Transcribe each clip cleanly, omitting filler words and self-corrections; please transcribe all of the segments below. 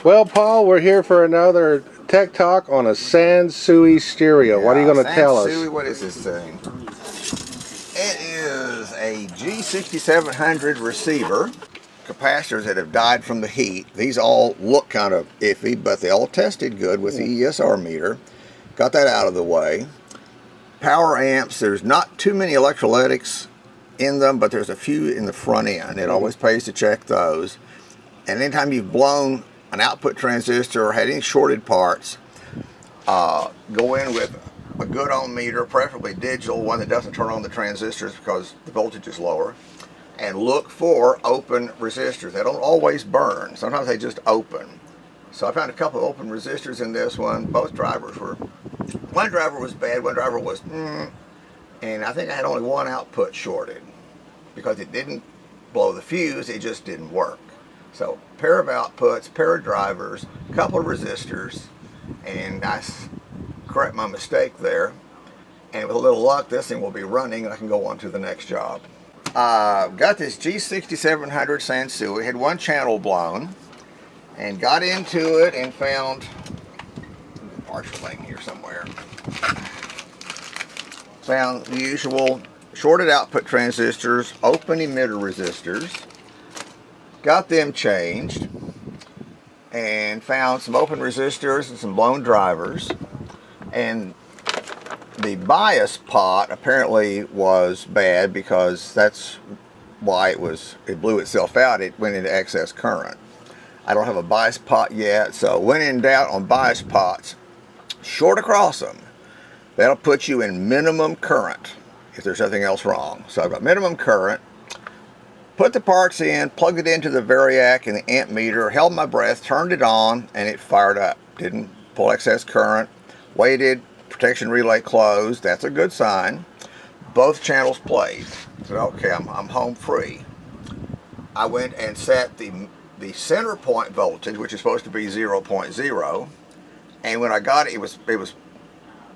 Well, Paul, we're here for another tech talk on a Sansui stereo. What are you going to tell us? Sansui, what is this thing? It is a G6700 receiver. Capacitors that have died from the heat. These all look kind of iffy, but they all tested good with the ESR meter. Got that out of the way. Power amps, there's not too many electrolytics in them, but there's a few in the front end. It always pays to check those. And anytime you've blown an output transistor or had any shorted parts, go in with a good ohm meter, preferably digital, one that doesn't turn on the transistors because the voltage is lower, and look for open resistors. They don't always burn. Sometimes they just open. So I found a couple of open resistors in this one. Both drivers were, one driver was bad, one driver was and I think I had only one output shorted because it didn't blow the fuse, it just didn't work. So pair of outputs, pair of drivers, couple of resistors, and I correct my mistake there. And with a little luck, this thing will be running and I can go on to the next job. Got this G6700 Sansui, had one channel blown, and got into it and found a partial link here somewhere. Found the usual shorted output transistors, open emitter resistors. Got them changed and found some open resistors and some blown drivers, and the bias pot apparently was bad because that's why it blew itself out. It went into excess current. I don't have a bias pot yet, so when in doubt on bias pots, short across them. That'll put you in minimum current if there's nothing else wrong. So I've got minimum current. Put the parts in, plugged it into the variac and the amp meter, held my breath, turned it on, and it fired up. Didn't pull excess current. Waited, protection relay closed. That's a good sign. Both channels played. So okay, I'm home free. I went and set the center point voltage, which is supposed to be 0.0, and when I got it, it was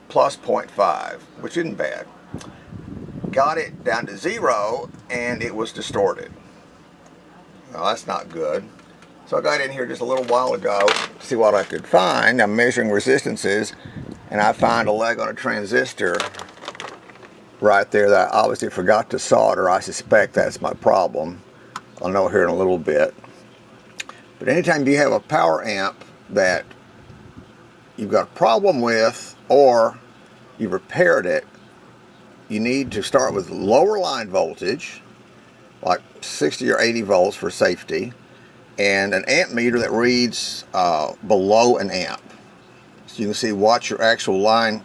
plus 0.5, which isn't bad. Got it down to 0 and it was distorted. Well, that's not good. So I got in here just a little while ago to see what I could find. I'm measuring resistances and I found a leg on a transistor right there that I obviously forgot to solder. I suspect that's my problem. I'll know here in a little bit. But anytime you have a power amp that you've got a problem with or you repaired it, you need to start with lower line voltage, like 60 or 80 volts for safety, and an amp meter that reads below an amp. So you can see what your actual line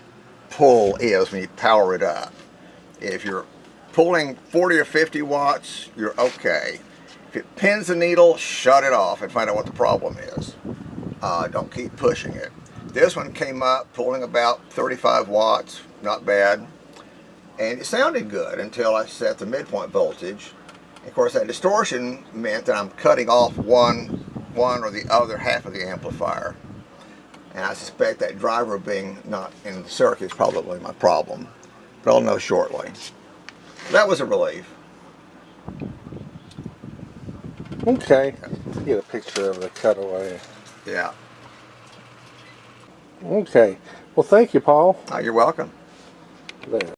pull is when you power it up. If you're pulling 40 or 50 watts, you're okay. If it pins the needle, shut it off and find out what the problem is. Don't keep pushing it. This one came up pulling about 35 watts, not bad. And it sounded good until I set the midpoint voltage. Of course, that distortion meant that I'm cutting off one or the other half of the amplifier. And I suspect that driver being not in the circuit is probably my problem. But I'll know shortly. That was a relief. Okay. Get a picture of the cutaway. Yeah. Okay. Well, thank you, Paul. You're welcome. There.